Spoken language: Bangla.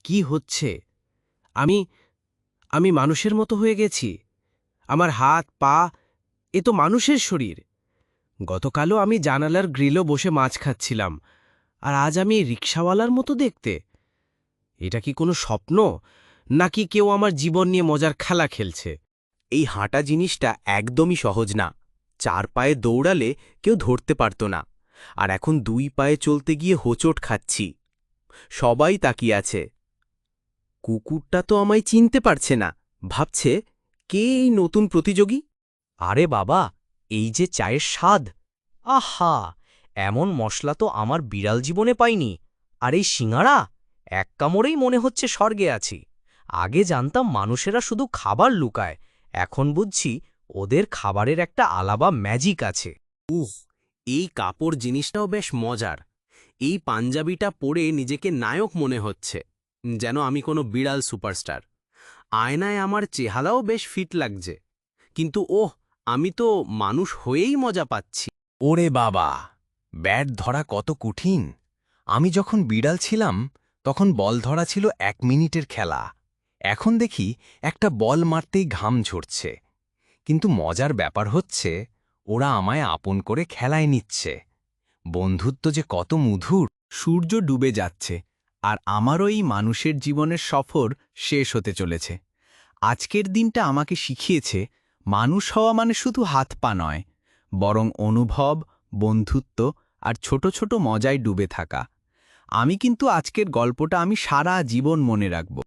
কি হচ্ছে? আমি আমি মানুষের মতো হয়ে গেছি। আমার হাত পা এ তো মানুষের শরীর। গতকালও আমি জানালার গ্রিলও বসে মাছ খাচ্ছিলাম, আর আজ আমি রিকশাওয়ালার মতো দেখতে। এটা কি কোনো স্বপ্ন, নাকি কেউ আমার জীবন নিয়ে মজার খেলা খেলছে? এই হাঁটা জিনিসটা একদমই সহজ না। 4 পায়ে দৌড়ালে কেউ ধরতে পারত না, আর এখন 2 পায়ে চলতে গিয়ে হোঁচট খাচ্ছি। সবাই তাকিয়ে আছে। কুকুরটা তো আমায় চিনতে পারছে না, ভাবছে কে এই নতুন প্রতিযোগী। আরে বাবা, এই যে চায়ের স্বাদ! আহা, এমন মশলা তো আমার বিড়াল জীবনে পাইনি। আর এই সিঙাড়া, এক কামড়েই মনে হচ্ছে স্বর্গে আছি। আগে জানতাম মানুষেরা শুধু খাবার লুকায়, এখন বুঝছি ওদের খাবারের একটা আলাদা ম্যাজিক আছে। এই কাপড় জিনিসটাও বেশ মজার। এই পাঞ্জাবিটা পরে নিজেকে নায়ক মনে হচ্ছে, যেন আমি কোনো বিড়াল সুপারস্টার। আয়নায় আমার চেহারাও বেশ ফিট লাগছে, কিন্তু আমি তো মানুষ হয়েই মজা পাচ্ছি। ওরে বাবা, ব্যাট ধরা কত কঠিন! আমি যখন বিড়াল ছিলাম তখন বল ধরা ছিল 1 মিনিটের খেলা। এখন দেখি একটা বল মারতেই ঘাম ঝরছে। কিন্তু মজার ব্যাপার হচ্ছে, ওরা আমায় আপন করে খেলায় নিচ্ছে। বন্ধুত্ব যে কত মধুর! সূর্য ডুবে যাচ্ছে, আর আমারও এই মানুষের জীবনের সফর শেষ হতে চলেছে। আজকের দিনটা আমাকে শিখিয়েছে, মানুষ হওয়া মানে শুধু হাত পা নয়, বরং অনুভব, বন্ধুত্ব আর ছোট ছোট মজায় ডুবে থাকা। আমি কিন্তু আজকের গল্পটা আমি সারা জীবন মনে রাখব।